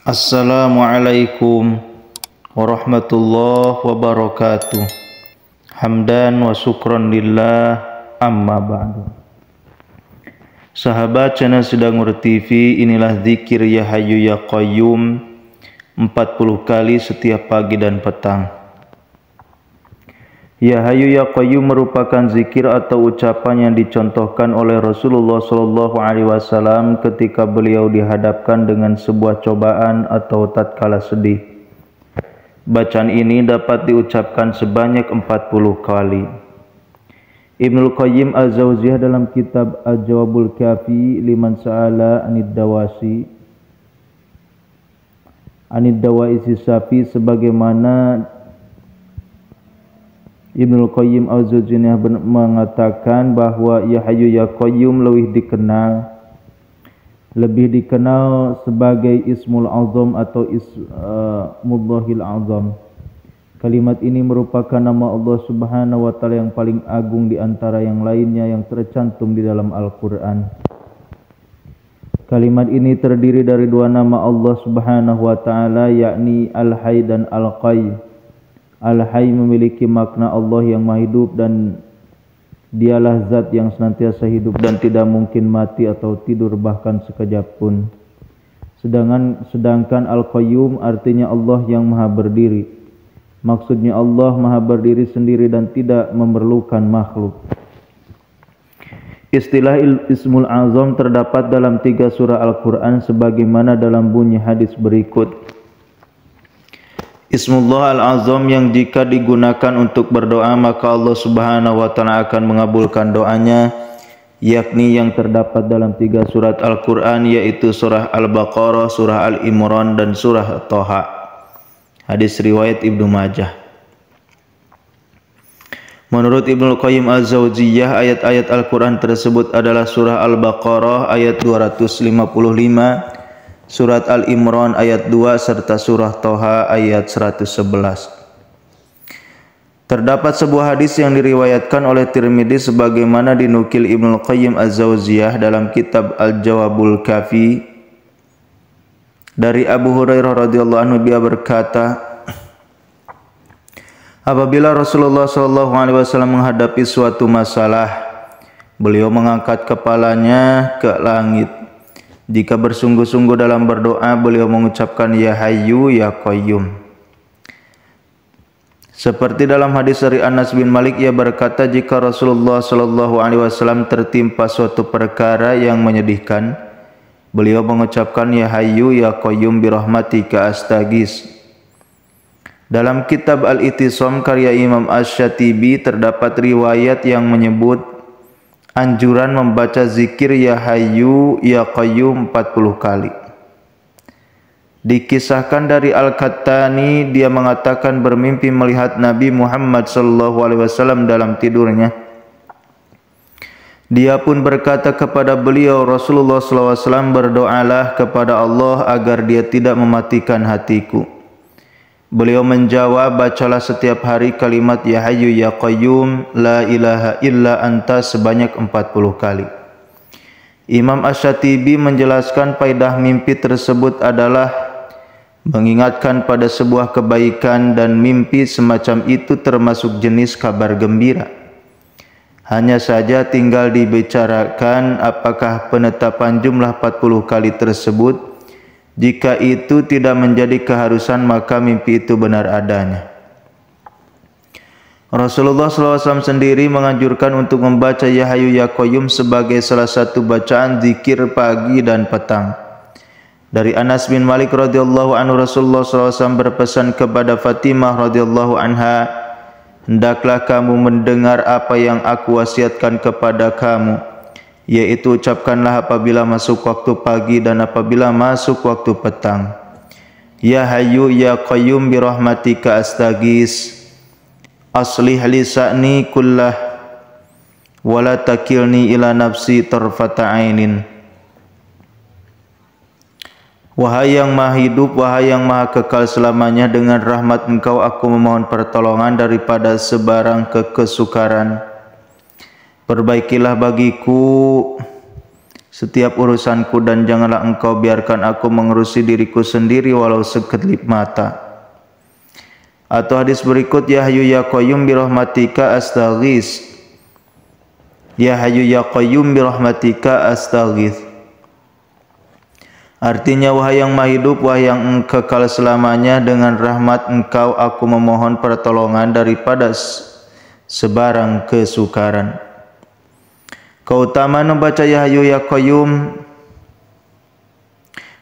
Assalamualaikum warahmatullahi wabarakatuh. Hamdan wa syukran lillah, amma ba'du. Sahabat channel Sedangur TV, inilah zikir Ya Hayyu Ya Qayyum 40 kali setiap pagi dan petang. Ya Hayyu Ya Qayyum merupakan zikir atau ucapan yang dicontohkan oleh Rasulullah SAW ketika beliau dihadapkan dengan sebuah cobaan atau tatkala sedih. Bacaan ini dapat diucapkan sebanyak 40 kali. Ibnul Qayyim Al-Jauziyah dalam kitab Al-Jawabul Kafi liman sa'ala anid dawaisi safi, sebagaimana Ibnul Qayyim Al-Jauziyah mengatakan bahwa Ya Hayyu Ya Qayyum lebih dikenal sebagai Ismul Azam atau Ismullahil Azam. Kalimat ini merupakan nama Allah Subhanahu wa taala yang paling agung di antara yang lainnya yang tercantum di dalam Al-Qur'an. Kalimat ini terdiri dari dua nama Allah Subhanahu wa taala, yakni Al-Hayy dan Al-Qayyum. Al-Hayy memiliki makna Allah yang maha hidup dan dialah zat yang senantiasa hidup dan tidak mungkin mati atau tidur bahkan sekejap pun. Sedangkan Al-Qayyum artinya Allah yang maha berdiri. Maksudnya Allah maha berdiri sendiri dan tidak memerlukan makhluk. Istilah Ismul Azam terdapat dalam 3 surah Al-Quran sebagaimana dalam bunyi hadis berikut. Ismullah Al-Azam yang jika digunakan untuk berdoa maka Allah Subhanahu wa taala akan mengabulkan doanya, yakni yang terdapat dalam 3 surat Al-Quran, yaitu surah Al-Baqarah, surah Al-Imran, dan surah Toha. Hadis riwayat Ibnu Majah. Menurut Ibnul Qayyim Al-Jauziyah, ayat-ayat Al-Quran tersebut adalah surah Al-Baqarah ayat 255, surat Al-Imran ayat 2 serta surah Toha ayat 111. Terdapat sebuah hadis yang diriwayatkan oleh Tirmidzi sebagaimana dinukil Ibnul Qayyim Az-Jauziyah dalam kitab Al-Jawabul Kafi dari Abu Hurairah radhiyallahu anhu. Dia berkata, apabila Rasulullah SAW menghadapi suatu masalah, beliau mengangkat kepalanya ke langit. Jika bersungguh-sungguh dalam berdoa, beliau mengucapkan Ya Hayyu Ya Qayyum. Seperti dalam hadis dari Anas bin Malik, ia berkata, jika Rasulullah SAW tertimpa suatu perkara yang menyedihkan, beliau mengucapkan Ya Hayyu Ya Qayyum birahmatika astaghis. Dalam kitab Al-Ittisam karya Imam Asy-Syatibi terdapat riwayat yang menyebut anjuran membaca zikir Ya Hayyu Ya Qayyum 40 kali. Dikisahkan dari Al-Qattani, dia mengatakan bermimpi melihat Nabi Muhammad SAW dalam tidurnya. Dia pun berkata kepada beliau, Rasulullah SAW, berdoalah kepada Allah agar dia tidak mematikan hatiku. Beliau menjawab, bacalah setiap hari kalimat Ya Hayyu Ya Qayyum La ilaha illa anta sebanyak 40 kali. Imam Asy-Syatibi menjelaskan faedah mimpi tersebut adalah mengingatkan pada sebuah kebaikan, dan mimpi semacam itu termasuk jenis kabar gembira. Hanya saja tinggal dibicarakan apakah penetapan jumlah 40 kali tersebut, jika itu tidak menjadi keharusan maka mimpi itu benar adanya. Rasulullah SAW sendiri menganjurkan untuk membaca Ya Hayyu Ya Qayyum sebagai salah satu bacaan zikir pagi dan petang. Dari Anas bin Malik radhiyallahu anhu, Rasulullah SAW berpesan kepada Fatimah radhiyallahu anha, hendaklah kamu mendengar apa yang aku wasiatkan kepada kamu, yaitu ucapkanlah apabila masuk waktu pagi dan apabila masuk waktu petang. Ya Hayyu Ya Qayyum birahmatika astaghis, aslih lisani kullah wala takilni ila nafsi tarfata ainin. Wahai yang maha hidup, wahai yang maha kekal selamanya, dengan rahmat engkau aku memohon pertolongan daripada sebarang kekesukaran. Perbaikilah bagiku setiap urusanku, dan janganlah engkau biarkan aku mengurusi diriku sendiri walau sekelip mata. Atau hadis berikut, ya Hayyu ya Qayyum bi rahmatika astaghits. Ya Hayyu ya Qayyum bi rahmatika astaghits. Artinya, wahai yang maha hidup, wahai yang kekal selamanya, dengan rahmat engkau aku memohon pertolongan daripada sebarang kesukaran. Keutamaan membaca ya Hayyu ya Qayyum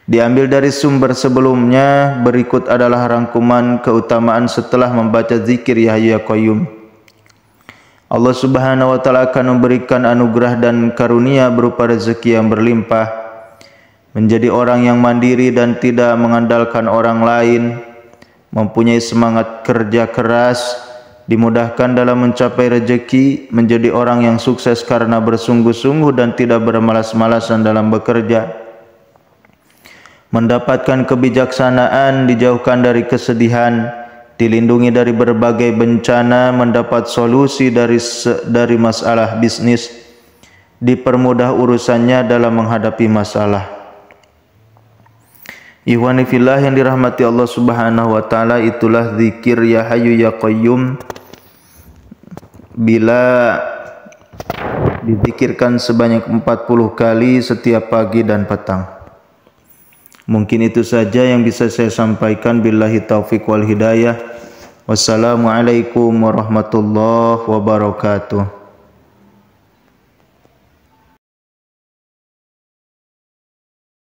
diambil dari sumber sebelumnya. Berikut adalah rangkuman keutamaan setelah membaca zikir ya Hayyu ya Qayyum. Allah Subhanahu wa taala akan memberikan anugerah dan karunia berupa rezeki yang berlimpah, menjadi orang yang mandiri dan tidak mengandalkan orang lain, mempunyai semangat kerja keras, dimudahkan dalam mencapai rezeki, menjadi orang yang sukses karena bersungguh-sungguh dan tidak bermalas-malasan dalam bekerja, mendapatkan kebijaksanaan, dijauhkan dari kesedihan, dilindungi dari berbagai bencana, mendapat solusi dari masalah bisnis, dipermudah urusannya dalam menghadapi masalah. Ikhwani fillah yang dirahmati Allah Subhanahu wa taala, itulah zikir ya Hayyu ya Qayyum. Bila dizikirkan sebanyak 40 kali setiap pagi dan petang. Mungkin itu saja yang bisa saya sampaikan. Billahi taufik wal hidayah. Wassalamualaikum warahmatullahi wabarakatuh.